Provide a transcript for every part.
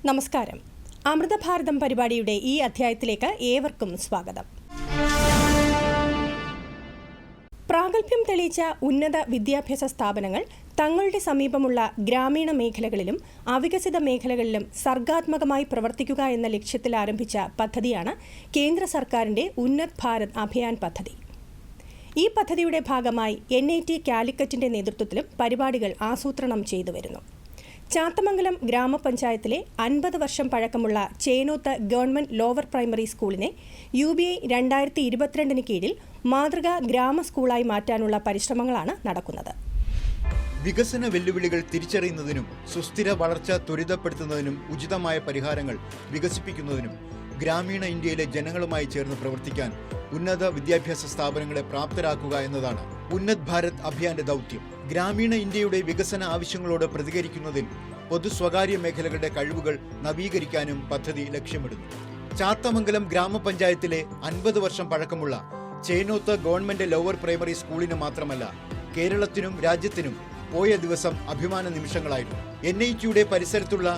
നമസ്കാരം. അമൃതഭാരതം പരിപാടിയുടെ ഈ അധ്യായത്തിലേക്ക് ഏവർക്കും സ്വാഗതം. പ്രാഗൽഭ്യം തെളിയിച്ച ഉന്നത വിദ്യാഭ്യാസ സ്ഥാപനങ്ങൾ തങ്ങളുടെ സമീപമുള്ള ഗ്രാമീണ മേഖലകളിലും അവികസിത മേഖലകളിലും സർഗാത്മകമായി പ്രവർത്തിക്കുക എന്ന ലക്ഷ്യത്തിൽ ആരംഭിച്ച പദ്ധതിയാണ് കേന്ദ്ര സർക്കാരിന്റെ ഉന്നത് ഭാരത് അഭിയാൻ പദ്ധതി. ഈ പദ്ധതിയുടെ ഭാഗമായി NIT കാലിക്കറ്റിന്റെ നേതൃത്വത്തിലും പരിപാടികൾ ആസൂത്രണം ചെയ്തുവരുന്നു. ചാത്തമംഗലം ഗ്രാമപഞ്ചായത്തിലെ 50 വർഷം പഴക്കമുള്ള ചേനോത്ത് ഗവൺമെന്റ് ലോവർ പ്രൈമറി സ്കൂളിനെ UBI 2022 കീഴിൽ മാതൃകാ ഗ്രാമ സ്കൂളായി മാറ്റാനുള്ള പരിശ്രമങ്ങളാണ് നടക്കുന്നത്. വികസന വെല്ലുവിളികൾ തിരിച്ചറിയുന്നതിനും സുസ്ഥിര വളർച്ച ത്വരിതപ്പെടുത്തുന്നതിനും ഉചിതമായ പരിഹാരങ്ങൾ വികസിപ്പിക്കുന്നതിനും ഗ്രാമീണ ഇന്ത്യയിലെ ജനങ്ങളുമായി ചേർന്ന് പ്രവർത്തിക്കാൻ ഉന്നത വിദ്യാഭ്യാസ സ്ഥാപനങ്ങളെ പ്രാപ്തരാക്കുക എന്നതാണ് ഉന്നത് ഭാരത് അഭിയാന്റെ ദൗത്യം. ഗ്രാമീണ ഇന്ത്യയുടെ വികസന ആവശ്യങ്ങളോട് പ്രതികരിക്കുന്നതിൽ പൊതു സ്വകാര്യ മേഖലകളുടെ കഴിവുകൾ നവീകരിക്കാനും പദ്ധതി ലക്ഷ്യമിടുന്നു. ചാത്തമംഗലം ഗ്രാമപഞ്ചായത്തിലെ 50 വർഷം പഴക്കമുള്ള ചേനോത്ത് ഗവൺമെന്റ് ലോവർ പ്രൈമറി സ്കൂളിന് മാത്രമല്ല, കേരളത്തിനും രാജ്യത്തിനും പോയ ദിവസം അഭിമാന നിമിഷങ്ങളായിരുന്നു. NITയുടെ പരിസരത്തുള്ള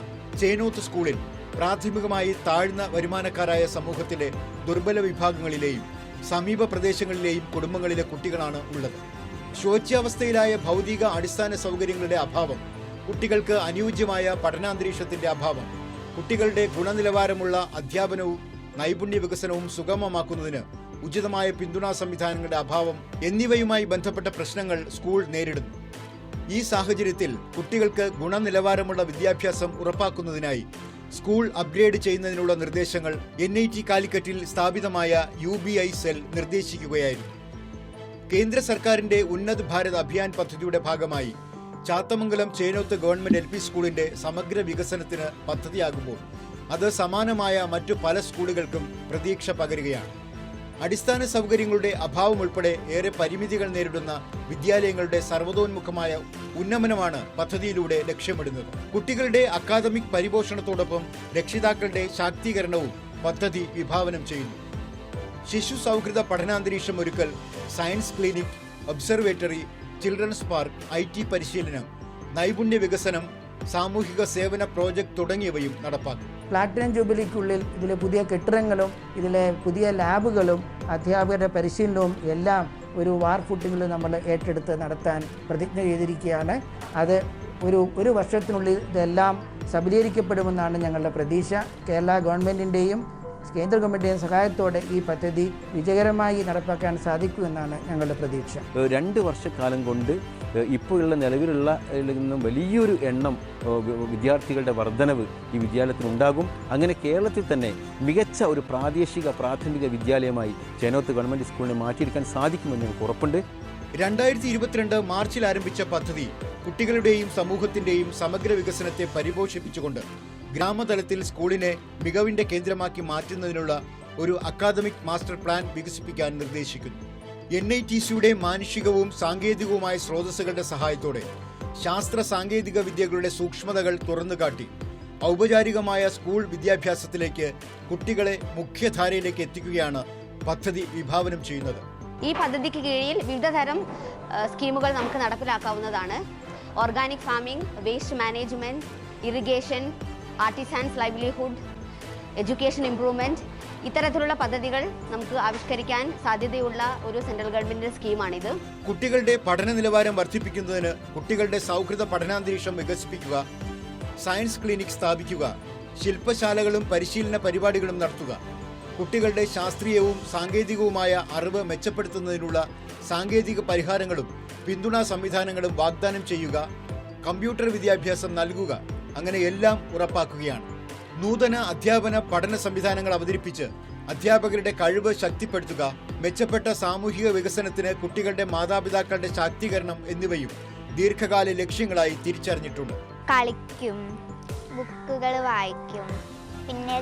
ചേനോത്ത് സ്കൂളിൽ പ്രാഥമികമായി താഴ്ന്ന വരുമാനക്കാരായ സമൂഹത്തിലെ ദുർബല വിഭാഗങ്ങളിലെയും സമീപ പ്രദേശങ്ങളിലെയും കുടുംബങ്ങളിലെ കുട്ടികളാണ് ഉള്ളത്. ശോച്യാവസ്ഥയിലായ ഭൗതിക അടിസ്ഥാന സൗകര്യങ്ങളുടെ അഭാവം, കുട്ടികൾക്ക് അനുയോജ്യമായ പഠനാന്തരീക്ഷത്തിന്റെ അഭാവം, കുട്ടികളുടെ ഗുണനിലവാരമുള്ള അധ്യാപനവും നൈപുണ്യ വികസനവും സുഗമമാക്കുന്നതിന് ഉചിതമായ പിന്തുണാ സംവിധാനങ്ങളുടെ അഭാവം എന്നിവയുമായി ബന്ധപ്പെട്ട പ്രശ്നങ്ങൾ സ്കൂൾ നേരിടുന്നു. ഈ സാഹചര്യത്തിൽ കുട്ടികൾക്ക് ഗുണനിലവാരമുള്ള വിദ്യാഭ്യാസം ഉറപ്പാക്കുന്നതിനായി സ്കൂൾ അപ്ഗ്രേഡ് ചെയ്യുന്നതിനുള്ള നിർദ്ദേശങ്ങൾ NIT കാലിക്കറ്റിൽ സ്ഥാപിതമായ UBI സെൽ നിർദ്ദേശിക്കുകയായിരുന്നു. കേന്ദ്ര സർക്കാരിന്റെ ഉന്നത് ഭാരത് അഭിയാൻ പദ്ധതിയുടെ ഭാഗമായി ചാത്തമംഗലം ചേനോത്ത് ഗവൺമെന്റ് LP സ്കൂളിന്റെ സമഗ്ര വികസനത്തിന് പദ്ധതിയാകുമ്പോൾ അത് സമാനമായ മറ്റു പല സ്കൂളുകൾക്കും പ്രതീക്ഷ പകരുകയാണ്. അടിസ്ഥാന സൗകര്യങ്ങളുടെ അഭാവം ഉൾപ്പെടെ ഏറെ പരിമിതികൾ നേരിടുന്ന വിദ്യാലയങ്ങളുടെ സർവ്വതോന്മുഖമായ ഉന്നമനമാണ് പദ്ധതിയിലൂടെ ലക്ഷ്യമിടുന്നത്. കുട്ടികളുടെ അക്കാദമിക് പരിപോഷണത്തോടൊപ്പം രക്ഷിതാക്കളുടെ ശാക്തീകരണവും പദ്ധതി വിഭാവനം ചെയ്യുന്നു. ശിശു സൗഹൃദ പഠനാന്തരീക്ഷം ഒരുക്കൽ, science clinic, observatory, children's park, IT പരിശീലനം, നൈപുണ്യ വികസനം, സാമൂഹിക സേവന പ്രോജക്ട് തുടങ്ങിയവയും നടപ്പാക്കും. പ്ലാറ്റിനം ജൂബിലിക്കുള്ളിൽ ഇതിലെ പുതിയ കെട്ടിടങ്ങളും ഇതിലെ പുതിയ ലാബുകളും അധ്യാപകരുടെ പരിശീലനവും എല്ലാം ഒരു വാർ ഫുട്ടിങ്ങിൽ നമ്മൾ ഏറ്റെടുത്ത് നടത്താൻ പ്രതിജ്ഞ ചെയ്തിരിക്കുകയാണ്. അത് ഒരു വർഷത്തിനുള്ളിൽ ഇതെല്ലാം സബലീകരിക്കപ്പെടുമെന്നാണ് ഞങ്ങളുടെ പ്രതീക്ഷ. കേരള ഗവൺമെൻറ്റിൻ്റെയും കേന്ദ്ര ഗവൺമെൻറ്റിൻ്റെയും സഹായത്തോടെ ഈ പദ്ധതി വിജയകരമായി നടപ്പാക്കാൻ സാധിക്കുമെന്നാണ് ഞങ്ങളുടെ പ്രതീക്ഷ. 2 വർഷക്കാലം കൊണ്ട് ഇപ്പോഴുള്ള നിലവിലുള്ള നിന്നും വലിയൊരു എണ്ണം വിദ്യാർത്ഥികളുടെ വർധനവ് ഈ വിദ്യാലയത്തിനുണ്ടാകും. അങ്ങനെ കേരളത്തിൽ തന്നെ മികച്ച ഒരു പ്രാഥമിക വിദ്യാലയമായി ചേനോത്ത് ഗവൺമെൻറ് സ്കൂളിനെ മാറ്റിയെടുക്കാൻ സാധിക്കുമെന്ന് എനിക്ക് ഉറപ്പുണ്ട്. 2022 മാർച്ചിൽ ആരംഭിച്ച പദ്ധതി കുട്ടികളുടെയും സമൂഹത്തിന്റെയും സമഗ്ര വികസനത്തെ പരിപോഷിപ്പിച്ചുകൊണ്ട് ഗ്രാമതലത്തിൽ സ്കൂളിനെ മികവിന്റെ കേന്ദ്രമാക്കി മാറ്റുന്നതിനുള്ള ഒരു അക്കാദമിക് മാസ്റ്റർ പ്ലാൻ വികസിപ്പിക്കാൻ നിർദ്ദേശിക്കുന്നു. NITCയുടെ മാനുഷികവും സാങ്കേതികവുമായ സ്രോതസ്സുകളുടെ സഹായത്തോടെ ശാസ്ത്ര സാങ്കേതിക വിദ്യകളുടെ സൂക്ഷ്മതകൾ തുറന്നുകാട്ടി ഔപചാരികമായ സ്കൂൾ വിദ്യാഭ്യാസത്തിലേക്ക് കുട്ടികളെ മുഖ്യധാരയിലേക്ക് എത്തിക്കുകയാണ് പദ്ധതി വിഭാവനം ചെയ്യുന്നത്. ഈ പദ്ധതിക്ക് കീഴിൽ വിവിധതരം സ്കീമുകൾ നമുക്ക് നടപ്പിലാക്കാവുന്നതാണ്. Organic farming, waste management, irrigation, artisans livelihood, education improvement, ഇത്തരത്തിലുള്ള പദ്ധതികൾ നമുക്ക് ആവിഷ്കരിക്കാൻ സാധ്യതയുള്ള ഒരു സെൻട്രൽ ഗവൺമെന്റ് സ്കീമാണിത്. കുട്ടികളുടെ പഠന നിലവാരം വർദ്ധിപ്പിക്കുന്നതിന് കുട്ടികളുടെ സൗഹൃദ പഠനാന്തരീക്ഷം വികസിപ്പിക്കുക, സയൻസ് ക്ലിനിക് സ്ഥാപിക്കുക, ശില്പശാലകളും പരിശീലന പരിപാടികളും നടത്തുക, കുട്ടികളുടെ ശാസ്ത്രീയവും സാങ്കേതികവുമായ അറിവ് മെച്ചപ്പെടുത്തുന്നതിനുള്ള സാങ്കേതിക പരിഹാരങ്ങളും പിന്തുണാ സംവിധാനങ്ങളും വാഗ്ദാനം ചെയ്യുക, കമ്പ്യൂട്ടർ വിദ്യാഭ്യാസം നൽകുക, അങ്ങനെ എല്ലാം ഉറപ്പാക്കുകയാണ്. നൂതന അധ്യാപന പഠന സംവിധാനങ്ങൾ അവതരിപ്പിച്ച് അധ്യാപകരുടെ കഴിവ് ശക്തിപ്പെടുത്തുക, മെച്ചപ്പെട്ട സാമൂഹിക വികസനത്തിന് കുട്ടികളുടെ മാതാപിതാക്കളുടെ ശാക്തീകരണം എന്നിവയും ദീർഘകാല ലക്ഷ്യങ്ങളായി തിരിച്ചറിഞ്ഞിട്ടുണ്ട്. കളിക്കും, ബുക്കുകൾ വായിക്കും, പിന്നെ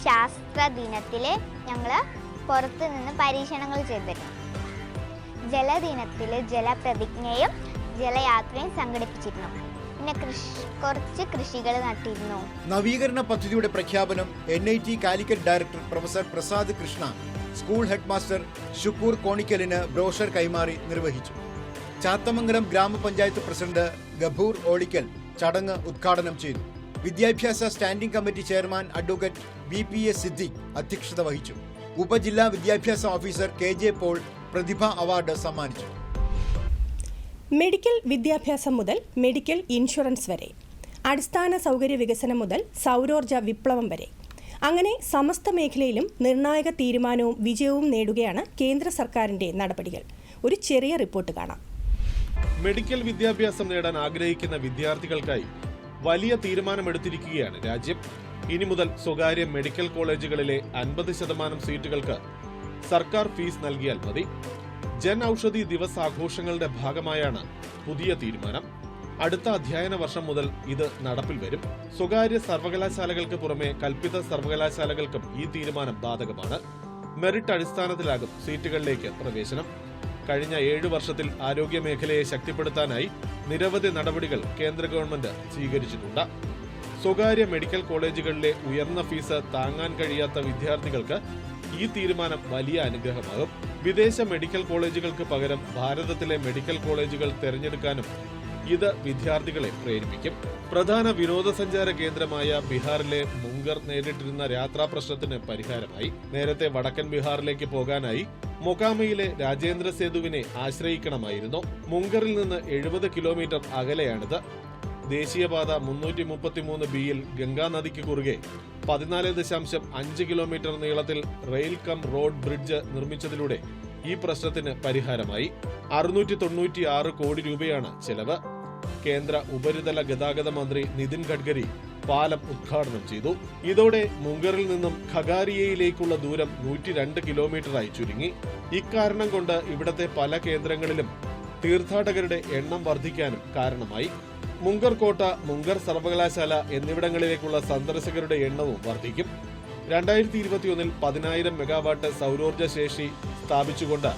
ശാസ്ത്ര ദിനത്തിൽ ഞങ്ങൾ പുറത്തു നിന്ന് പരീക്ഷണങ്ങൾ ചെയ്തിരുന്നു. ജലദിനത്തിൽ ജലപ്രതിജ്ഞയും ജലയാത്രയും സംഘടിപ്പിച്ചിരുന്നു. പിന്നെ കുറച്ച് കൃഷികൾ നട്ടിരുന്നു. നവീകരണ പദ്ധതിയുടെ പ്രഖ്യാപനം NIT Calicut director professor Prasad Krishna school head master Shukkur കോണിക്കലിന് ബ്രോഷർ കൈമാറി നിർവഹിച്ചു. ചാത്തമംഗലം ഗ്രാമപഞ്ചായത്ത് പ്രസിഡന്റ് ഗഫൂർ ഓളിക്കൽ ചടങ്ങ് ഉദ്ഘാടനം ചെയ്തു. വിദ്യാഭ്യാസ standing committee chairman advocate BPA Siddique അധ്യക്ഷത വഹിച്ചു. ഉപജില്ലാ വിദ്യാഭ്യാസ ഓഫീസർ KJ പോൾ പ്രതിഭ അവാർഡ് സമ്മാനിച്ചു. മെഡിക്കൽ വിദ്യാഭ്യാസം മുതൽ മെഡിക്കൽ ഇൻഷുറൻസ് വരെ, അടിസ്ഥാന സൗകര്യ വികസനം മുതൽ സൗരോർജ്ജ വിപ്ലവം വരെ, അങ്ങനെ സമസ്ത മേഖലയിലും നിർണായക തീരുമാനവും വിജയവും നേടുകയാണ് കേന്ദ്ര സർക്കാരിന്റെ നടപടികൾ. ഒരു ചെറിയ റിപ്പോർട്ട് കാണാം. മെഡിക്കൽ വിദ്യാഭ്യാസം നേടാൻ ആഗ്രഹിക്കുന്ന വിദ്യാർത്ഥികൾക്കായി വലിയ തീരുമാനമെടുത്തിരിക്കുകയാണ് രാജ്യം. ഇനി മുതൽ സ്വകാര്യ മെഡിക്കൽ കോളേജുകളിലെ 50% സീറ്റുകൾക്ക് സർക്കാർ ഫീസ് നൽകിയാൽ മതി. ജൻ ഔഷധി ദിവസ് ആഘോഷങ്ങളുടെ ഭാഗമായാണ് പുതിയ തീരുമാനം. അടുത്ത അധ്യയന വർഷം മുതൽ ഇത് നടപ്പിൽ വരും. സ്വകാര്യ സർവകലാശാലകൾക്ക് പുറമെ കൽപ്പിത സർവകലാശാലകൾക്കും ഈ തീരുമാനം ബാധകമാണ്. മെറിറ്റ് അടിസ്ഥാനത്തിലാകും സീറ്റുകളിലേക്ക് പ്രവേശനം. കഴിഞ്ഞ 7 വർഷത്തിൽ ആരോഗ്യ മേഖലയെ ശക്തിപ്പെടുത്താനായി നിരവധി നടപടികൾ കേന്ദ്ര ഗവൺമെന്റ് സ്വീകരിച്ചിട്ടുണ്ട്. സ്വകാര്യ മെഡിക്കൽ കോളേജുകളിലെ ഉയർന്ന ഫീസ് താങ്ങാൻ കഴിയാത്ത വിദ്യാർത്ഥികൾക്ക് ഈ തീരുമാനം വലിയ അനുഗ്രഹമാകും. വിദേശ മെഡിക്കൽ കോളേജുകൾക്ക് പകരം ഭാരതത്തിലെ മെഡിക്കൽ കോളേജുകൾ തിരഞ്ഞെടുക്കാനും ഇത് വിദ്യാർത്ഥികളെ പ്രേരിപ്പിക്കും. പ്രധാന വിനോദസഞ്ചാര കേന്ദ്രമായ ബീഹാറിലെ മുംഗർ നേരിട്ടിരുന്ന യാത്രാ പ്രശ്നത്തിന് പരിഹാരമായി. നേരത്തെ വടക്കൻ ബീഹാറിലേക്ക് പോകാനായി മൊക്കാമയിലെ രാജേന്ദ്ര സേതുവിനെ ആശ്രയിക്കണമായിരുന്നു. മുംഗറിൽ നിന്ന് 70 കിലോമീറ്റർ അകലെയാണിത്. ദേശീയപാത 333Bയിൽ ഗംഗാ നദിക്ക് കുറുകെ 14.5 കിലോമീറ്റർ നീളത്തിൽ റെയിൽ കം റോഡ് ബ്രിഡ്ജ് നിർമ്മിച്ചതിലൂടെ ഈ പ്രശ്നത്തിന് പരിഹാരമായി. 696 കോടി രൂപയാണ് ചെലവ്. കേന്ദ്ര ഉപരിതല ഗതാഗത മന്ത്രി നിതിൻ ഗഡ്കരി പാലം ഉദ്ഘാടനം ചെയ്തു. ഇതോടെ മുംഗറിൽ നിന്നും ഖഗാരിയയിലേക്കുള്ള ദൂരം 102 കിലോമീറ്ററായി ചുരുങ്ങി. ഇക്കാരണം കൊണ്ട് ഇവിടത്തെ പല കേന്ദ്രങ്ങളിലും തീർത്ഥാടകരുടെ എണ്ണം വർദ്ധിക്കാനും കാരണമായി. മുംഗർ കോട്ട, മുംഗർ സർവകലാശാല എന്നിവിടങ്ങളിലേക്കുള്ള സന്ദർശകരുടെ എണ്ണവും വർദ്ധിക്കും. 2021 10,000 മെഗാവാട്ട് സൗരോർജ്ജ ശേഷി സ്ഥാപിച്ചുകൊണ്ട്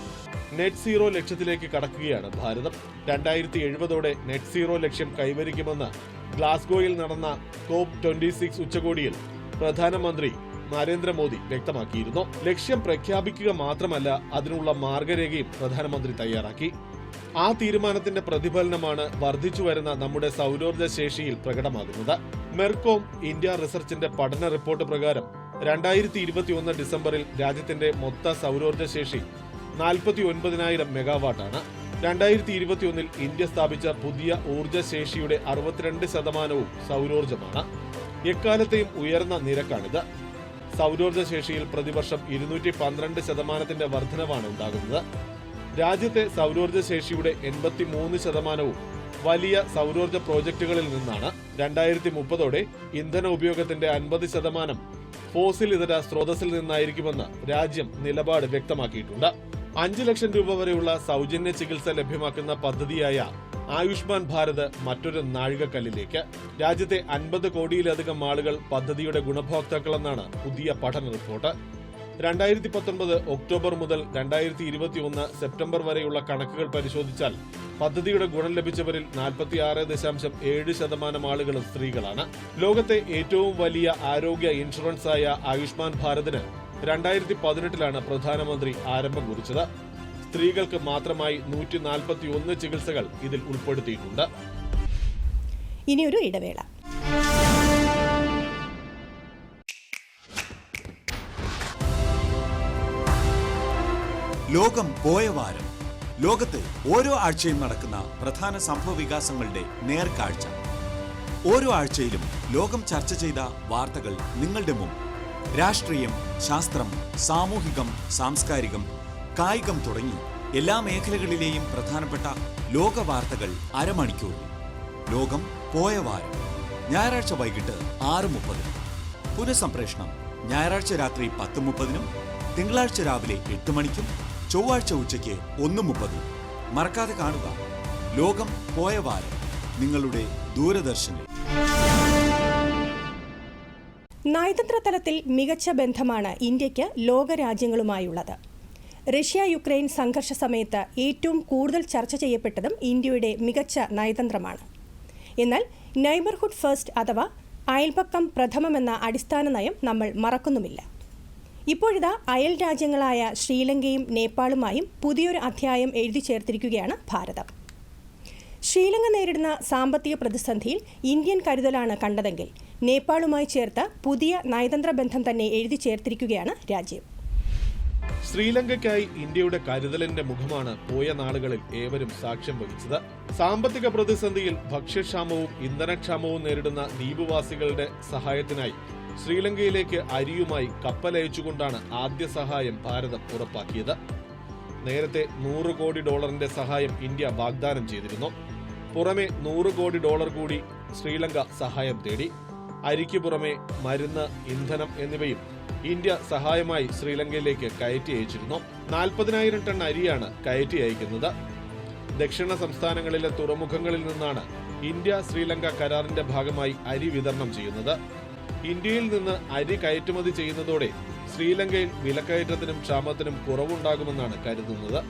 നെറ്റ് സീറോ ലക്ഷ്യത്തിലേക്ക് കടക്കുകയാണ് ഭാരതം. 2070ഓടെ നെറ്റ് സീറോ ലക്ഷ്യം കൈവരിക്കുമെന്ന് ഗ്ലാസ്ഗോയിൽ നടന്ന COP26 ഉച്ചകോടിയിൽ പ്രധാനമന്ത്രി നരേന്ദ്രമോദി വ്യക്തമാക്കിയിരുന്നു. ലക്ഷ്യം പ്രഖ്യാപിക്കുക മാത്രമല്ല, അതിനുള്ള മാർഗരേഖയും പ്രധാനമന്ത്രി തയ്യാറാക്കി. ആ തീരുമാനത്തിന്റെ പ്രതിഫലനമാണ് വർദ്ധിച്ചുവരുന്ന നമ്മുടെ സൗരോർജ്ജ ശേഷിയിൽ പ്രകടമാകുന്നത്. മെർകോം ഇന്ത്യ റിസർച്ചിന്റെ പഠന റിപ്പോർട്ട് പ്രകാരം 2021 ഡിസംബറിൽ രാജ്യത്തിന്റെ മൊത്ത സൗരോർജ്ജ ശേഷി 49,000 മെഗാവാട്ടാണ്. 2021 ഇന്ത്യ സ്ഥാപിച്ച പുതിയ ഊർജ്ജ ശേഷിയുടെ 62% സൗരോർജ്ജമാണ്. എക്കാലത്തെയും ഉയർന്ന നിരക്കാണിത്. സൗരോർജ്ജ ശേഷിയിൽ പ്രതിവർഷം 212% വർധനവാണ് ഉണ്ടാകുന്നത്. രാജ്യത്തെ സൗരോർജ്ജ ശേഷിയുടെ 83% വലിയ സൗരോർജ്ജ പ്രോജക്റ്റുകളിൽ നിന്നാണ്. 2030ഓടെ ഇന്ധന ഉപയോഗത്തിന്റെ 50% ഫോസിൽ ഇതര സ്രോതസ്സിൽ നിന്നായിരിക്കുമെന്ന് രാജ്യം നിലപാട് വ്യക്തമാക്കിയിട്ടുണ്ട്. 5 ലക്ഷം രൂപ വരെയുള്ള സൗജന്യ ചികിത്സ ലഭ്യമാക്കുന്ന പദ്ധതിയായ ആയുഷ്മാൻ ഭാരത് മറ്റൊരു നാഴികക്കല്ലിലേക്ക്. രാജ്യത്തെ 50 കോടിയിലധികം ആളുകൾ പദ്ധതിയുടെ ഗുണഭോക്താക്കളെന്നാണ് പുതിയ പഠന റിപ്പോർട്ട്. 2019 ഒക്ടോബർ മുതൽ 2021 സെപ്റ്റംബർ വരെയുള്ള കണക്കുകൾ പരിശോധിച്ചാൽ പദ്ധതിയുടെ ഗുണം ലഭിച്ചവരിൽ 46.7% ആളുകളും സ്ത്രീകളാണ്. ലോകത്തെ ഏറ്റവും വലിയ ആരോഗ്യ ഇൻഷുറൻസായ ആയുഷ്മാൻ ഭാരതിന് 2018 പ്രധാനമന്ത്രി ആരംഭം കുറിച്ചത്. സ്ത്രീകൾക്ക് മാത്രമായി 141 ചികിത്സകൾ ഇതിൽ ഉൾപ്പെടുത്തിയിട്ടുണ്ട്. ഇനിയൊരു ഇടവേള. ലോകം പോയ വാരം. ലോകത്ത് ഓരോ ആഴ്ചയും നടക്കുന്ന പ്രധാന സംഭവ വികാസങ്ങളുടെ നേർക്കാഴ്ച. ഓരോ ആഴ്ചയിലും ലോകം ചർച്ച ചെയ്ത വാർത്തകൾ നിങ്ങളുടെ മുമ്പ്. രാഷ്ട്രീയം, ശാസ്ത്രം, സാമൂഹികം, സാംസ്കാരികം, കായികം തുടങ്ങി എല്ലാ മേഖലകളിലെയും പ്രധാനപ്പെട്ട ലോക വാർത്തകൾ അരമണിക്കൂറിൽ. ലോകം പോയ വാരം. ഞായറാഴ്ച വൈകിട്ട് 6:30. പുനഃസംപ്രേഷണം ഞായറാഴ്ച രാത്രി 10:30, തിങ്കളാഴ്ച രാവിലെ 8 മണിക്കും ചൊവ്വാഴ്ച ഉച്ചയ്ക്ക് 1:30. മറക്കാതെ കാണുക ലോകം പോയ വാരം നിങ്ങളുടെ ദൂരദർശനിൽ. നയതന്ത്ര തലത്തിൽ മികച്ച ബന്ധമാണ് ഇന്ത്യയ്ക്ക് ലോകരാജ്യങ്ങളുമായുള്ളത്. റഷ്യ യുക്രൈൻ സംഘർഷ സമയത്ത് ഏറ്റവും കൂടുതൽ ചർച്ച ചെയ്യപ്പെട്ടതും ഇന്ത്യയുടെ മികച്ച നയതന്ത്രമാണ്. എന്നാൽ നെയ്ബർഹുഡ് ഫസ്റ്റ് അഥവാ അയൽപക്കം പ്രഥമമെന്ന അടിസ്ഥാന നയം നമ്മൾ മറക്കുന്നുമില്ല. ഇപ്പോഴിതാ അയൽ രാജ്യങ്ങളായ ശ്രീലങ്കയും നേപ്പാളുമായും പുതിയൊരു അധ്യായം എഴുതി ചേർത്തിരിക്കുകയാണ് ഭാരതം. ശ്രീലങ്ക നേരിടുന്ന സാമ്പത്തിക പ്രതിസന്ധിയിൽ ഇന്ത്യൻ കരുതലാണ് കണ്ടതെങ്കിൽ നേപ്പാളുമായി ചേർത്ത് പുതിയ നയതന്ത്ര ബന്ധം തന്നെ എഴുതി ചേർത്തിരിക്കുകയാണ് രാജ്യം. ശ്രീലങ്കയ്ക്കായി ഇന്ത്യയുടെ കരുതലിന്റെ മുഖമാണ് പോയ നാളുകളിൽ ഏവരും സാക്ഷ്യം വഹിച്ചത്. സാമ്പത്തിക പ്രതിസന്ധിയിൽ ഭക്ഷ്യക്ഷാമവും ഇന്ധനക്ഷാമവും നേരിടുന്ന ദ്വീപുവാസികളുടെ സഹായത്തിനായി ശ്രീലങ്കയിലേക്ക് അരിയുമായി കപ്പലയച്ചുകൊണ്ടാണ് ആദ്യ സഹായം ഭാരതം ഉറപ്പാക്കിയത്. നേരത്തെ $100 കോടി സഹായം ഇന്ത്യ വാഗ്ദാനം ചെയ്തിരുന്നു. പുറമെ $100 കോടി കൂടി ശ്രീലങ്ക സഹായം തേടി. അരിക്ക് പുറമെ മരുന്ന്, ഇന്ധനം എന്നിവയും ഇന്ത്യ സഹായമായി ശ്രീലങ്കയിലേക്ക് കയറ്റി അയച്ചിരുന്നു. 40,000 ടൺ അരിയാണ് കയറ്റി അയക്കുന്നത്. ദക്ഷിണ സംസ്ഥാനങ്ങളിലെ തുറമുഖങ്ങളിൽ നിന്നാണ് ഇന്ത്യ ശ്രീലങ്ക കരാറിന്റെ ഭാഗമായി അരി വിതരണം ചെയ്യുന്നത്. ഇന്ത്യയിൽ നിന്ന് അരി കയറ്റുമതി ചെയ്യുന്നതോടെ ശ്രീലങ്കയിൽ വിലക്കയറ്റത്തിനും ക്ഷാമത്തിനും കുറവുണ്ടാകുമെന്നാണ് കരുതുന്നത്.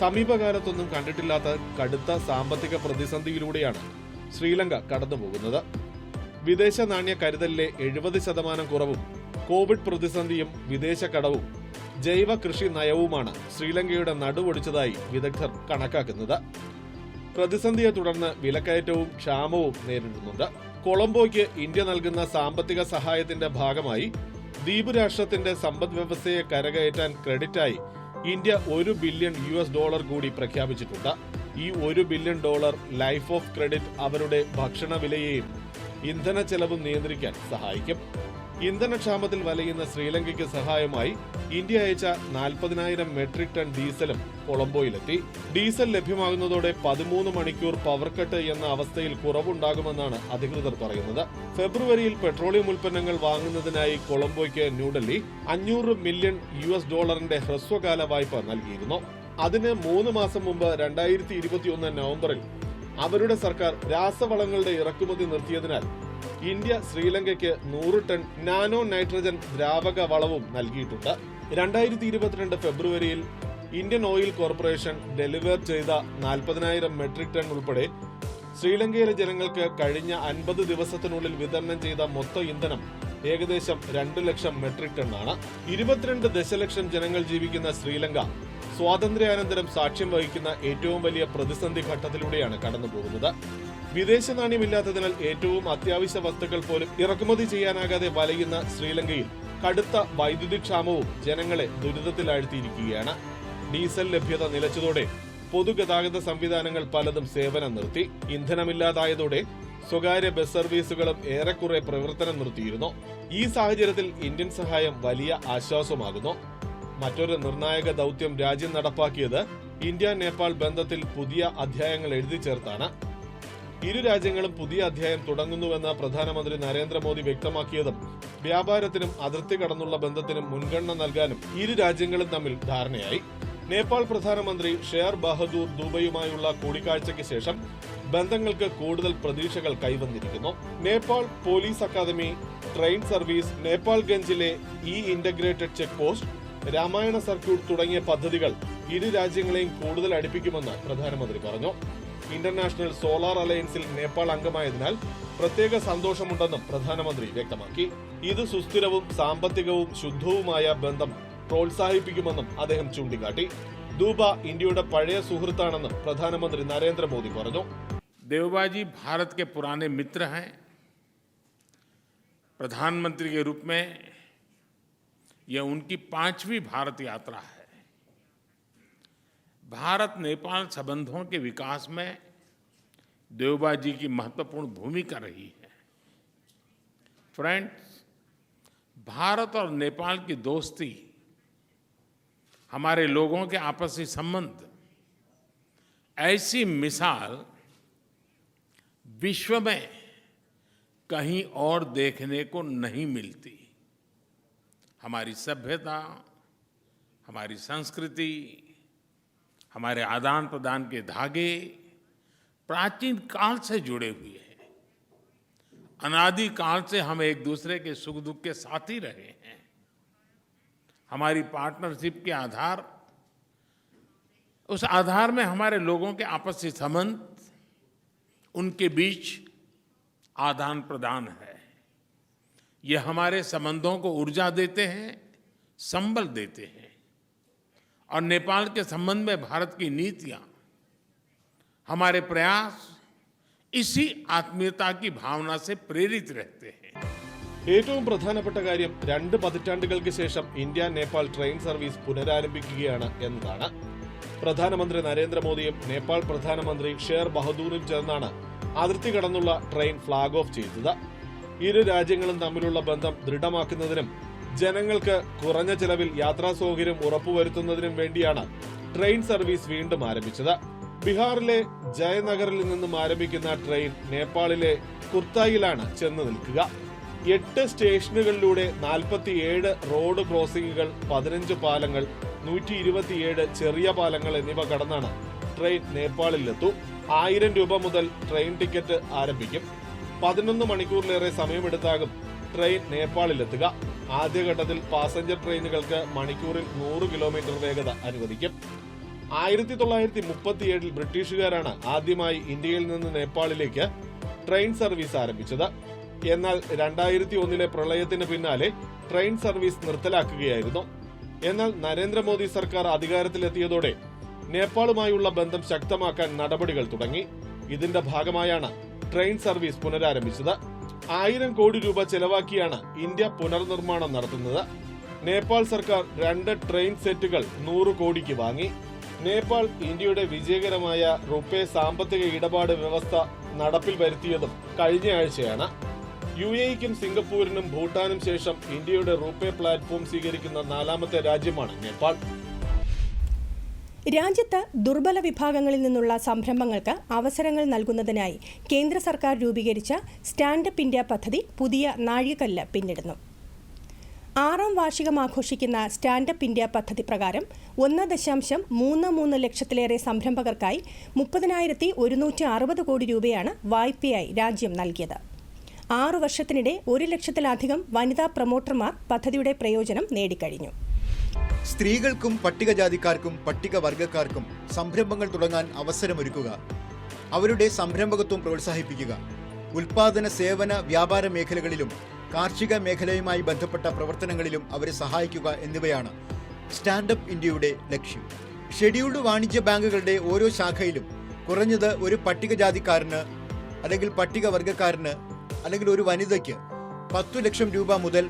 സമീപകാലത്തൊന്നും കണ്ടിട്ടില്ലാത്ത കടുത്ത സാമ്പത്തിക പ്രതിസന്ധിയിലൂടെയാണ് ശ്രീലങ്ക കടന്നുപോകുന്നത്. വിദേശ നാണ്യ കരുതലിലെ 70% കുറവും കോവിഡ് പ്രതിസന്ധിയും വിദേശ കടവും ജൈവ കൃഷി നയവുമാണ് ശ്രീലങ്കയുടെ നടുവൊടിച്ചതായി വിദഗ്ധർ കണക്കാക്കുന്നത്. പ്രതിസന്ധിയെ തുടർന്ന് വിലക്കയറ്റവും ക്ഷാമവും നേരിടുന്നുണ്ട്. കൊളംബോയ്ക്ക് ഇന്ത്യ നൽകുന്ന സാമ്പത്തിക സഹായത്തിന്റെ ഭാഗമായി ദ്വീപ് രാഷ്ട്രത്തിന്റെ സമ്പദ് വ്യവസ്ഥയെ കരകയറ്റാൻ ക്രെഡിറ്റായി ഇന്ത്യ $1 ബില്യൺ കൂടി പ്രഖ്യാപിച്ചിട്ടുണ്ട്. ഈ $1 ബില്യൺ ലൈഫ് ഓഫ് ക്രെഡിറ്റ് അവരുടെ ഭക്ഷണ വിലയെയും ഇന്ധന ചെലവും നിയന്ത്രിക്കാൻ സഹായിക്കും. ഇന്ധനക്ഷാമത്തിൽ വലയുന്ന ശ്രീലങ്കയ്ക്ക് സഹായമായി ഇന്ത്യ അയച്ച 40,000 മെട്രിക് ടൺ ഡീസലും കൊളംബോയിലെത്തി. ഡീസൽ ലഭ്യമാകുന്നതോടെ 13 മണിക്കൂർ പവർ കട്ട് എന്ന അവസ്ഥയിൽ കുറവുണ്ടാകുമെന്നാണ് അധികൃതർ പറയുന്നത്. ഫെബ്രുവരിയിൽ പെട്രോളിയം ഉൽപ്പന്നങ്ങൾ വാങ്ങുന്നതിനായി കൊളംബോയ്ക്ക് ന്യൂഡൽഹി $500 മില്യൺ ഹ്രസ്വകാല വായ്പ നൽകിയിരുന്നു. അതിന് 3 മാസം മുമ്പ് 2021 നവംബറിൽ അവരുടെ സർക്കാർ രാസവളങ്ങളുടെ ഇറക്കുമതി നിർത്തിയതിനാൽ ഇന്ത്യ ശ്രീലങ്കയ്ക്ക് 100 ടൺ നാനോ നൈട്രജൻ ദ്രാവക വളവും നൽകിയിട്ടുണ്ട്. 2022 ഫെബ്രുവരിയിൽ ഇന്ത്യൻ ഓയിൽ കോർപ്പറേഷൻ ഡെലിവർ ചെയ്ത 40,000 മെട്രിക് ടൺ ഉൾപ്പെടെ ശ്രീലങ്കയിലെ ജനങ്ങൾക്ക് കഴിഞ്ഞ 50 ദിവസത്തിനുള്ളിൽ വിതരണം ചെയ്ത മൊത്തം ഇന്ധനം ഏകദേശം 2 ലക്ഷം മെട്രിക് ടൺ ആണ്. 22 ദശലക്ഷം ജനങ്ങൾ ജീവിക്കുന്ന ശ്രീലങ്ക സ്വാതന്ത്ര്യാനന്തരം സാക്ഷ്യം വഹിക്കുന്ന ഏറ്റവും വലിയ പ്രതിസന്ധി ഘട്ടത്തിലൂടെയാണ് കടന്നുപോകുന്നത്. വിദേശ നാണ്യമില്ലാത്തതിനാൽ ഏറ്റവും അത്യാവശ്യ വസ്തുക്കൾ പോലും ഇറക്കുമതി ചെയ്യാനാകാതെ വലയുന്ന ശ്രീലങ്കയിൽ കടുത്ത വൈദ്യുതി ക്ഷാമവും ജനങ്ങളെ ദുരിതത്തിലാഴ്ത്തിയിരിക്കുകയാണ്. ഡീസൽ ലഭ്യത നിലച്ചതോടെ പൊതുഗതാഗത സംവിധാനങ്ങൾ പലതും സേവനം നിർത്തി. ഇന്ധനമില്ലാതായതോടെ സ്വകാര്യ ബസ് സർവീസുകളും ഏറെക്കുറെ പ്രവർത്തനം നിർത്തിയിരുന്നു. ഈ സാഹചര്യത്തിൽ ഇന്ത്യൻ സഹായം വലിയ ആശ്വാസമാകുന്നു. മറ്റൊരു നിർണായക ദൗത്യം രാജ്യം നടപ്പാക്കിയത് ഇന്ത്യ നേപ്പാൾ ബന്ധത്തിൽ പുതിയ അധ്യായങ്ങൾ എഴുതി ചേർത്താണ്. ഇരു രാജ്യങ്ങളും പുതിയ അധ്യായം തുടങ്ങുന്നുവെന്ന് പ്രധാനമന്ത്രി നരേന്ദ്രമോദി വ്യക്തമാക്കിയതും വ്യാപാരത്തിനും അതിർത്തി കടന്നുള്ള ബന്ധത്തിനും മുൻഗണന നൽകാനും ഇരു രാജ്യങ്ങളും തമ്മിൽ ധാരണയായി. നേപ്പാൾ പ്രധാനമന്ത്രി ഷെയർ ബഹദൂർ ദൂബയുമായുള്ള കൂടിക്കാഴ്ചയ്ക്ക് ശേഷം ബന്ധങ്ങൾക്ക് കൂടുതൽ പ്രതീക്ഷകൾ കൈവന്നിരിക്കുന്നു. Nepal police academy, train service, നേപ്പാൾഗഞ്ചിലെ integrated check post, Ramayana circuit തുടങ്ങിയ പദ്ധതികൾ ഇരു രാജ്യങ്ങളെയും കൂടുതൽ അടുപ്പിക്കുമെന്ന് പ്രധാനമന്ത്രി പറഞ്ഞു. ഇന്റർനാഷണൽ സോളാർ അലയൻസിൽ നേപ്പാൾ അംഗമായതിനാൽ പ്രത്യേക സന്തോഷമുണ്ടെന്നും പ്രധാനമന്ത്രി വ്യക്തമാക്കി. ഇത് സുസ്ഥിരവും സാമ്പത്തികവും ശുദ്ധവുമായ ബന്ധം പ്രോത്സാഹിപ്പിക്കുമെന്നും അദ്ദേഹം ചൂണ്ടിക്കാട്ടി. ദൂബ ഇന്ത്യയുടെ പഴയ സുഹൃത്താണെന്നും പ്രധാനമന്ത്രി നരേന്ദ്രമോദി പറഞ്ഞു. देवबाजी भारत के पुराने मित्र हैं. प्रधानमंत्री के रूप में यह उनकी 5वीं भारत यात्रा है. भारत नेपाल संबंधों के विकास में देवबाजी की महत्वपूर्ण भूमिका रही है. फ्रेंड्स, भारत और नेपाल की दोस्ती, हमारे लोगों के आपसी संबंध, ऐसी मिसाल विश्व में कहीं और देखने को नहीं मिलती. हमारी सभ्यता, हमारी संस्कृति, हमारे आदान प्रदान के धागे प्राचीन काल से जुड़े हुए हैं. अनादि काल से हम एक दूसरे के सुख दुख के साथी रहे हैं. हमारी पार्टनरशिप के आधार, उस आधार में हमारे लोगों के आपसी संबंध, उनके बीच आदान प्रदान है. ये हमारे संबंधों को ऊर्जा देते हैं, संबल देते हैं. और नेपाल के संबंध में भारत की नीतियां हमारे प्रयास इसी आत्मीयता की भावना से प्रेरित रहते हैं। ഏറ്റവും പ്രധാനപ്പെട്ട കാര്യം 2 പതിറ്റാണ്ടുകൾക്ക് ശേഷം ഇന്ത്യ നേപ്പാൾ ട്രെയിൻ സർവീസ് പുനരാരംഭിക്കുകയാണ് എന്നതാണ്. പ്രധാനമന്ത്രി നരേന്ദ്രമോദിയും നേപ്പാൾ പ്രധാനമന്ത്രി ഷേർ ബഹദൂറും ചേർന്നാണ് അതിർത്തി കടന്നുള്ള ട്രെയിൻ ഫ്ളാഗ് ഓഫ് ചെയ്തത്. ഇരു രാജ്യങ്ങളും തമ്മിലുള്ള ബന്ധം ദൃഢമാക്കുന്നതിനും ജനങ്ങൾക്ക് കുറഞ്ഞ ചെലവിൽ യാത്രാ സൗകര്യം ഉറപ്പുവരുത്തുന്നതിനും വേണ്ടിയാണ് ട്രെയിൻ സർവീസ് വീണ്ടും ആരംഭിച്ചത്. ബീഹാറിലെ ജയനഗറിൽ നിന്നും ആരംഭിക്കുന്ന ട്രെയിൻ നേപ്പാളിലെ കുർത്തായിലാണ് ചെന്ന് നിൽക്കുക. 8 സ്റ്റേഷനുകളിലൂടെ 47 റോഡ് ക്രോസിംഗുകൾ, 15 പാലങ്ങൾ, 127 ചെറിയ പാലങ്ങൾ എന്നിവ കടന്നാണ് ട്രെയിൻ നേപ്പാളിലെത്തും. 1000 രൂപ മുതൽ ട്രെയിൻ ടിക്കറ്റ് ആരംഭിക്കും. 11 മണിക്കൂറിലേറെ സമയമെടുത്താകും ട്രെയിൻ നേപ്പാളിലെത്തുക. ആദ്യഘട്ടത്തിൽ പാസഞ്ചർ ട്രെയിനുകൾക്ക് മണിക്കൂറിൽ 100 കിലോമീറ്റർ വേഗത അനുവദിക്കും. 1937 ബ്രിട്ടീഷുകാരാണ് ആദ്യമായി ഇന്ത്യയിൽ നിന്ന് നേപ്പാളിലേക്ക് ട്രെയിൻ സർവീസ് ആരംഭിച്ചത്. എന്നാൽ 2001 പ്രളയത്തിന് പിന്നാലെ ട്രെയിൻ സർവീസ് നിർത്തലാക്കുകയായിരുന്നു. എന്നാൽ നരേന്ദ്രമോദി സർക്കാർ അധികാരത്തിലെത്തിയതോടെ നേപ്പാളുമായുള്ള ബന്ധം ശക്തമാക്കാൻ നടപടികൾ തുടങ്ങി. ഇതിന്റെ ഭാഗമായാണ് ട്രെയിൻ സർവീസ് പുനരാരംഭിച്ചത്. 1000 കോടി രൂപ ചെലവാക്കിയാണ് ഇന്ത്യ പുനർനിർമ്മാണം നടത്തുന്നത്. നേപ്പാൾ സർക്കാർ 2 ട്രെയിൻ സെറ്റുകൾ 100 കോടിക്ക് വാങ്ങി. നേപ്പാൾ ഇന്ത്യയുടെ വിജയകരമായ റുപേ സാമ്പത്തിക ഇടപാട് വ്യവസ്ഥ നടപ്പിൽ വരുത്തിയതും കഴിഞ്ഞ ആഴ്ചയാണ്. UAE-ക്കും സിംഗപ്പൂരിനും ഭൂട്ടാനും ശേഷം ഇന്ത്യയുടെ റുപേ പ്ലാറ്റ്ഫോം സ്വീകരിക്കുന്ന 4ാമത്തെ രാജ്യമാണ് നേപ്പാൾ. രാജ്യത്ത് ദുർബല വിഭാഗങ്ങളിൽ നിന്നുള്ള സംരംഭങ്ങൾക്ക് അവസരങ്ങൾ നൽകുന്നതിനായി കേന്ദ്ര സർക്കാർ രൂപീകരിച്ച സ്റ്റാൻഡപ്പ് ഇന്ത്യ പദ്ധതി പുതിയ നാഴികക്കല്ല് പിന്നിടുന്നു. 6ാം വാർഷികം ആഘോഷിക്കുന്ന സ്റ്റാൻഡപ്പ് ഇന്ത്യ പദ്ധതി പ്രകാരം 1.33 ലക്ഷത്തിലേറെ സംരംഭകർക്കായി 30,160 കോടി രൂപയാണ് വായ്പയായി രാജ്യം നൽകിയത്. 6 വർഷത്തിനിടെ 1 ലക്ഷത്തിലധികം വനിതാ പ്രൊമോട്ടർമാർ പദ്ധതിയുടെ പ്രയോജനം നേടിക്കഴിഞ്ഞു. സ്ത്രീകൾക്കും പട്ടികജാതിക്കാർക്കും പട്ടികവർഗക്കാർക്കും സംരംഭങ്ങൾ തുടങ്ങാൻ അവസരമൊരുക്കുക, അവരുടെ സംരംഭകത്വം പ്രോത്സാഹിപ്പിക്കുക, ഉൽപാദന സേവന വ്യാപാര മേഖലകളിലും കാർഷിക മേഖലയുമായി ബന്ധപ്പെട്ട പ്രവർത്തനങ്ങളിലും അവരെ സഹായിക്കുക എന്നിവയാണ് സ്റ്റാൻഡപ്പ് ഇന്ത്യയുടെ ലക്ഷ്യം. ഷെഡ്യൂൾഡ് വാണിജ്യ ബാങ്കുകളുടെ ഓരോ ശാഖയിലും കുറഞ്ഞത് ഒരു പട്ടികജാതിക്കാരന് അല്ലെങ്കിൽ പട്ടികവർഗക്കാരന് അല്ലെങ്കിൽ ഒരു വനിതയ്ക്ക് 10 ലക്ഷം രൂപ മുതൽ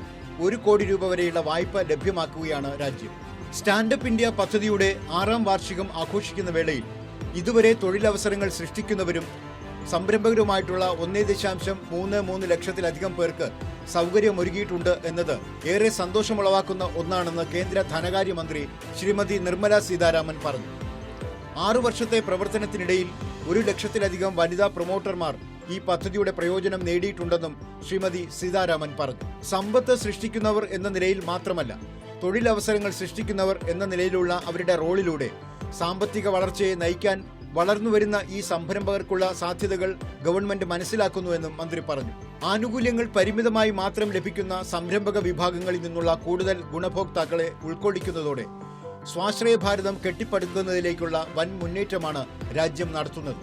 1 കോടി രൂപ വരെയുള്ള വായ്പ ലഭ്യമാക്കുകയാണ് രാജ്യം. സ്റ്റാൻഡപ്പ് ഇന്ത്യ പദ്ധതിയുടെ 6ാം വാർഷികം ആഘോഷിക്കുന്ന വേളയിൽ ഇതുവരെ തൊഴിലവസരങ്ങൾ സൃഷ്ടിക്കുന്നവരും സംരംഭകരുമായിട്ടുള്ള 1.33 ലക്ഷത്തിലധികം പേർക്ക് സൗകര്യമൊരുക്കിയിട്ടുണ്ട് എന്നത് ഏറെ സന്തോഷമുളവാക്കുന്ന ഒന്നാണെന്ന് കേന്ദ്ര ധനകാര്യമന്ത്രി ശ്രീമതി നിർമ്മല സീതാരാമൻ പറഞ്ഞു. 6 വർഷത്തെ പ്രവർത്തനത്തിനിടയിൽ 1 ലക്ഷത്തിലധികം വനിതാ പ്രൊമോട്ടർമാർ ഈ പദ്ധതിയുടെ പ്രയോജനം നേടിയിട്ടുണ്ടെന്നും ശ്രീമതി സീതാരാമൻ പറഞ്ഞു. സമ്പത്ത് സൃഷ്ടിക്കുന്നവർ എന്ന നിലയിൽ മാത്രമല്ല, തൊഴിലവസരങ്ങൾ സൃഷ്ടിക്കുന്നവർ എന്ന നിലയിലുള്ള അവരുടെ റോളിലൂടെ സാമ്പത്തിക വളർച്ചയെ നയിക്കാൻ വളർന്നുവരുന്ന ഈ സംരംഭകർക്കുള്ള സാധ്യതകൾ ഗവൺമെന്റ് മനസ്സിലാക്കുന്നുവെന്നും മന്ത്രി പറഞ്ഞു. ആനുകൂല്യങ്ങൾ പരിമിതമായി മാത്രം ലഭിക്കുന്ന സംരംഭക വിഭാഗങ്ങളിൽ നിന്നുള്ള കൂടുതൽ ഗുണഭോക്താക്കളെ ഉൾക്കൊള്ളിക്കുന്നതോടെ സ്വാശ്രയ ഭാരതം കെട്ടിപ്പടുക്കുന്നതിലേക്കുള്ള വൻ മുന്നേറ്റമാണ് രാജ്യം നടത്തുന്നത്.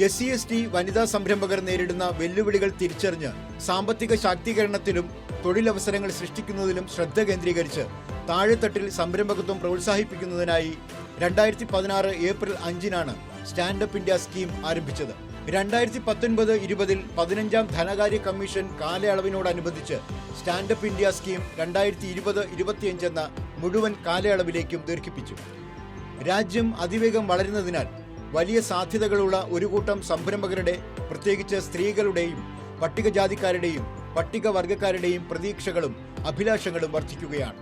SC/ST വനിതാ സംരംഭകർ നേരിടുന്ന വെല്ലുവിളികൾ തിരിച്ചറിഞ്ഞ് സാമ്പത്തിക ശാക്തീകരണത്തിലും തൊഴിലവസരങ്ങൾ സൃഷ്ടിക്കുന്നതിലും ശ്രദ്ധ കേന്ദ്രീകരിച്ച് താഴെത്തട്ടിൽ സംരംഭകത്വം പ്രോത്സാഹിപ്പിക്കുന്നതിനായി 2016 ഏപ്രിൽ 5-നാണ് സ്റ്റാൻഡപ്പ് ഇന്ത്യ സ്കീം ആരംഭിച്ചത്. 2019-20 15ാം ധനകാര്യ കമ്മീഷൻ കാലയളവിനോടനുബന്ധിച്ച് സ്റ്റാൻഡപ്പ് ഇന്ത്യ സ്കീം 2020-25 എന്ന മുഴുവൻ കാലയളവിലേക്കും ദീർഘിപ്പിച്ചു. രാജ്യം അതിവേഗം വളരുന്നതിനാൽ വലിയ സാധ്യതകളുള്ള ഒരു കൂട്ടം സംരംഭകരുടെ, പ്രത്യേകിച്ച് സ്ത്രീകളുടെയും പട്ടികജാതിക്കാരുടെയും പട്ടികവർഗക്കാരുടെയും പ്രതീക്ഷകളും അഭിലാഷങ്ങളും വർദ്ധിക്കുകയാണ്.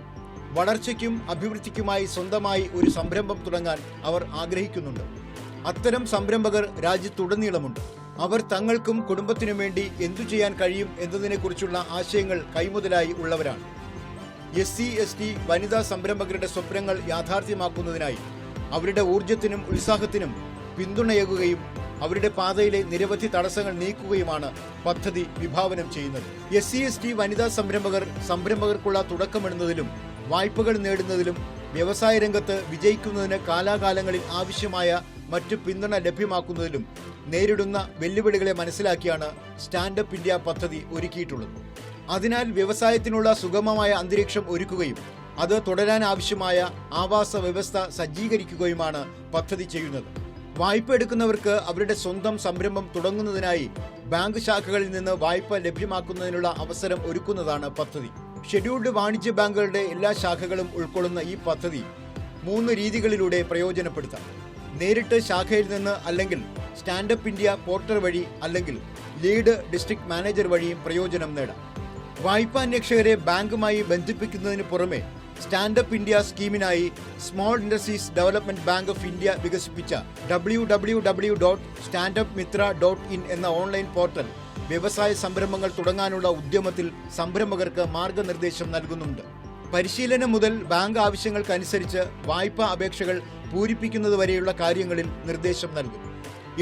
വളർച്ചയ്ക്കും അഭിവൃദ്ധിക്കുമായി സ്വന്തമായി ഒരു സംരംഭം തുടങ്ങാൻ അവർ ആഗ്രഹിക്കുന്നുണ്ട്. അത്തരം സംരംഭകർ രാജ്യത്തുടനീളമുണ്ട്. അവർ തങ്ങൾക്കും കുടുംബത്തിനും വേണ്ടി എന്തു ചെയ്യാൻ കഴിയും എന്നതിനെക്കുറിച്ചുള്ള ആശയങ്ങൾ കൈമുതലായി ഉള്ളവരാണ്. SC/ST വനിതാ സംരംഭകരുടെ സ്വപ്നങ്ങൾ യാഥാർത്ഥ്യമാക്കുന്നതിനായി അവരുടെ ഊർജത്തിനും ഉത്സാഹത്തിനും പിന്തുണയേകുകയും അവരുടെ പാതയിലെ നിരവധി തടസ്സങ്ങൾ നീക്കുകയുമാണ് പദ്ധതി വിഭാവനം ചെയ്യുന്നത്. SC/ST വനിതാ സംരംഭകർക്കുള്ള തുടക്കമിടുന്നതിലും വായ്പകൾ നേടുന്നതിലും വ്യവസായ രംഗത്ത് വിജയിക്കുന്നതിന് കാലാകാലങ്ങളിൽ ആവശ്യമായ മറ്റു പിന്തുണ ലഭ്യമാക്കുന്നതിലും നേരിടുന്ന വെല്ലുവിളികളെ മനസ്സിലാക്കിയാണ് സ്റ്റാൻഡപ്പ് ഇന്ത്യ പദ്ധതി ഒരുക്കിയിട്ടുള്ളത്. അതിനാൽ വ്യവസായത്തിനുള്ള സുഗമമായ അന്തരീക്ഷം ഒരുക്കുകയും അത് തുടരാൻ ആവശ്യമായ ആവാസ വ്യവസ്ഥ സജ്ജീകരിക്കുകയുമാണ് പദ്ധതി ചെയ്യുന്നത്. വായ്പ എടുക്കുന്നവർക്ക് അവരുടെ സ്വന്തം സംരംഭം തുടങ്ങുന്നതിനായി ബാങ്ക് ശാഖകളിൽ നിന്ന് വായ്പ ലഭ്യമാക്കുന്നതിനുള്ള അവസരം ഒരുക്കുന്നതാണ് പദ്ധതി. ഷെഡ്യൂൾഡ് വാണിജ്യ ബാങ്കുകളുടെ എല്ലാ ശാഖകളും ഉൾക്കൊള്ളുന്ന ഈ പദ്ധതി 3 രീതികളിലൂടെ പ്രയോജനപ്പെടുത്താം. നേരിട്ട് ശാഖയിൽ നിന്ന്, അല്ലെങ്കിൽ സ്റ്റാൻഡപ്പ് ഇന്ത്യ പോർട്ടൽ വഴി, അല്ലെങ്കിൽ ലീഡ് ഡിസ്ട്രിക്ട് മാനേജർ വഴിയും പ്രയോജനം നേടാം. വായ്പാ അന്വേഷകരെ ബാങ്കുമായി ബന്ധിപ്പിക്കുന്നതിന് പുറമെ സ്റ്റാൻഡപ്പ് ഇന്ത്യ സ്കീമിനായി small industries development bank of India വികസിപ്പിച്ച www.standupmitra.in എന്ന ഓൺലൈൻ പോർട്ടൽ വ്യവസായ സംരംഭങ്ങൾ തുടങ്ങാനുള്ള ഉദ്യമത്തിൽ സംരംഭകർക്ക് മാർഗനിർദ്ദേശം നൽകുന്നുണ്ട്. പരിശീലനം മുതൽ ബാങ്ക് ആവശ്യങ്ങൾക്കനുസരിച്ച് വായ്പാ അപേക്ഷകൾ പൂരിപ്പിക്കുന്നതുവരെയുള്ള കാര്യങ്ങളിൽ നിർദ്ദേശം നൽകും.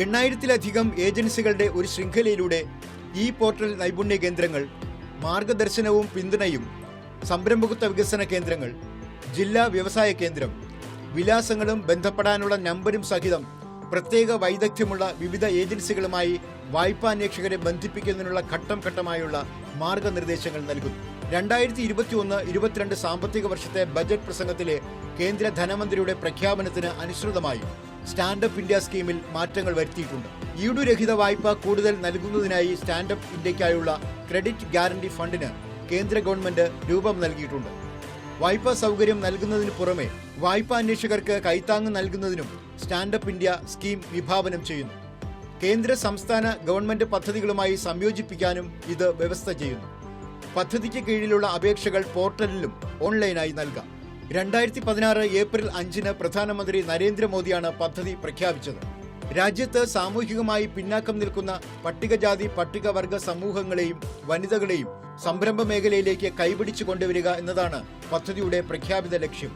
8,000-ലധികം ഏജൻസികളുടെ ഒരു ശൃംഖലയിലൂടെ ഈ പോർട്ടൽ നൈപുണ്യ കേന്ദ്രങ്ങൾ, മാർഗദർശനവും പിന്തുണയും, സംരംഭകത്വ വികസന കേന്ദ്രങ്ങൾ, ജില്ലാ വ്യവസായ കേന്ദ്രം, വിലാസങ്ങളും ബന്ധപ്പെടാനുള്ള നമ്പരും സഹിതം പ്രത്യേക വൈദഗ്ധ്യമുള്ള വിവിധ ഏജൻസികളുമായി വായ്പാ അന്വേഷകരെ ബന്ധിപ്പിക്കുന്നതിനുള്ള ഘട്ടം ഘട്ടമായുള്ള മാർഗനിർദ്ദേശങ്ങൾ നൽകുന്നു. 2021-22 സാമ്പത്തിക വർഷത്തെ ബജറ്റ് പ്രസംഗത്തിലെ കേന്ദ്ര ധനമന്ത്രിയുടെ പ്രഖ്യാപനത്തിന് അനുസൃതമായി സ്റ്റാൻഡപ്പ് ഇന്ത്യ സ്കീമിൽ മാറ്റങ്ങൾ വരുത്തിയിട്ടുണ്ട്. ഈടുരഹിത വായ്പ കൂടുതൽ നൽകുന്നതിനായി സ്റ്റാൻഡപ്പ് ഇന്ത്യയ്ക്കായുള്ള ക്രെഡിറ്റ് ഗ്യാരണ്ടി ഫണ്ടിന് കേന്ദ്ര ഗവൺമെന്റ് രൂപം നൽകിയിട്ടുണ്ട്. വായ്പാ സൗകര്യം നൽകുന്നതിന് പുറമെ വായ്പാ അന്വേഷകർക്ക് കൈത്താങ്ങ് നൽകുന്നതിനും സ്റ്റാൻഡപ്പ് ഇന്ത്യ സ്കീം വിഭാവനം ചെയ്യുന്നു. കേന്ദ്ര സംസ്ഥാന ഗവൺമെന്റ് പദ്ധതികളുമായി സംയോജിപ്പിക്കാനും ഇത് വ്യവസ്ഥ ചെയ്യുന്നു. പദ്ധതിക്ക് കീഴിലുള്ള അപേക്ഷകൾ പോർട്ടലിലും ഓൺലൈനായി നൽകാം. 2016 ഏപ്രിൽ 5 പ്രധാനമന്ത്രി നരേന്ദ്രമോദിയാണ് പദ്ധതി പ്രഖ്യാപിച്ചത്. രാജ്യത്ത് സാമൂഹികമായി പിന്നാക്കം നിൽക്കുന്ന പട്ടികജാതി പട്ടികവർഗ സമൂഹങ്ങളെയും വനിതകളെയും സംരംഭ മേഖലയിലേക്ക് കൈപിടിച്ചു കൊണ്ടുവരിക എന്നതാണ് പദ്ധതിയുടെ പ്രഖ്യാപിത ലക്ഷ്യം.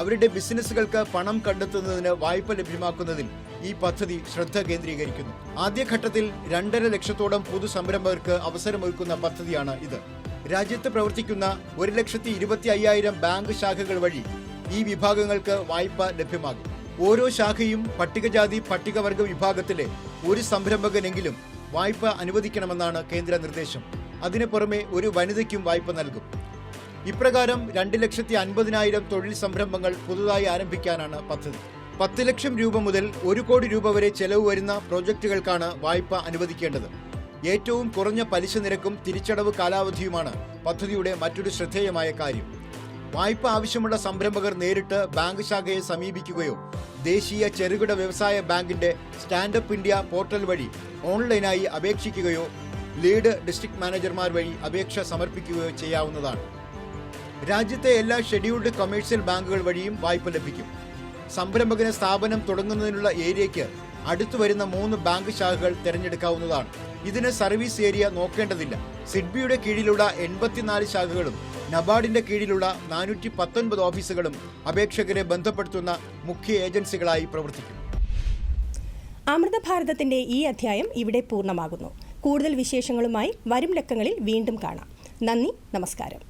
അവരുടെ ബിസിനസ്സുകൾക്ക് പണം കണ്ടെത്തുന്നതിന് വായ്പ ലഭ്യമാക്കുന്നതിൽ ഈ പദ്ധതി ശ്രദ്ധ കേന്ദ്രീകരിക്കുന്നു. ആദ്യഘട്ടത്തിൽ 2.5 ലക്ഷത്തോളം പുതു സംരംഭകർക്ക് അവസരമൊരുക്കുന്ന പദ്ധതിയാണ് ഇത്. രാജ്യത്ത് പ്രവർത്തിക്കുന്ന 1,25,000 ബാങ്ക് ശാഖകൾ വഴി ഈ വിഭാഗങ്ങൾക്ക് വായ്പ ലഭ്യമാകും. ഓരോ ശാഖയും പട്ടികജാതി പട്ടികവർഗ വിഭാഗത്തിലെ ഒരു സംരംഭകനെങ്കിലും വായ്പ അനുവദിക്കണമെന്നാണ് കേന്ദ്ര നിർദ്ദേശം. അതിനു പുറമെ ഒരു വനിതയ്ക്കും വായ്പ നൽകും. ഇപ്രകാരം 2,50,000 തൊഴിൽ സംരംഭങ്ങൾ പുതുതായി ആരംഭിക്കാനാണ് പദ്ധതി. 10 ലക്ഷം രൂപ മുതൽ 1 കോടി രൂപ വരെ ചെലവ് വരുന്ന പ്രോജക്റ്റുകൾക്കാണ് വായ്പ അനുവദിക്കേണ്ടത്. ഏറ്റവും കുറഞ്ഞ പലിശ നിരക്കും തിരിച്ചടവ് കാലാവധിയുമാണ് പദ്ധതിയുടെ മറ്റൊരു ശ്രദ്ധേയമായ കാര്യം. വായ്പ ആവശ്യമുള്ള സംരംഭകർ നേരിട്ട് ബാങ്ക് ശാഖയെ സമീപിക്കുകയോ ദേശീയ ചെറുകിട വ്യവസായ ബാങ്കിന്റെ സ്റ്റാൻഡപ്പ് ഇന്ത്യ പോർട്ടൽ വഴി ഓൺലൈനായി അപേക്ഷിക്കുകയോ ലീഡ് ഡിസ്ട്രിക്ട് മാനേജർമാർ വഴി അപേക്ഷ സമർപ്പിക്കുകയോ ചെയ്യാവുന്നതാണ്. രാജ്യത്തെ എല്ലാ ഷെഡ്യൂൾഡ് കൊമേഴ്സ്യൽ ബാങ്കുകൾ വഴിയും വായ്പ ലഭിക്കും. സംരംഭകന് സ്ഥാപനം തുടങ്ങുന്നതിനുള്ള ഏരിയയ്ക്ക് അടുത്തു വരുന്ന 3 ബാങ്ക് ശാഖകൾ തിരഞ്ഞെടുക്കാവുന്നതാണ്. ഇതിന് സർവീസ് ഏരിയ നോക്കേണ്ടതില്ല. സിഡ്ബിയുടെ കീഴിലുള്ള 84 ശാഖകളും നബാർഡിന്റെ കീഴിലുള്ള 419 ഓഫീസുകളും അപേക്ഷകരെ ബന്ധപ്പെടുത്തുന്ന മുഖ്യ ഏജൻസികളായി പ്രവർത്തിക്കും. അമൃത ഭാരതത്തിന്റെ ഈ അധ്യായം ഇവിടെ പൂർണ്ണമാകുന്നു. കൂടുതൽ വിശേഷങ്ങളുമായി വരും ലക്കങ്ങളിൽ വീണ്ടും കാണാം. നന്ദി, നമസ്കാരം.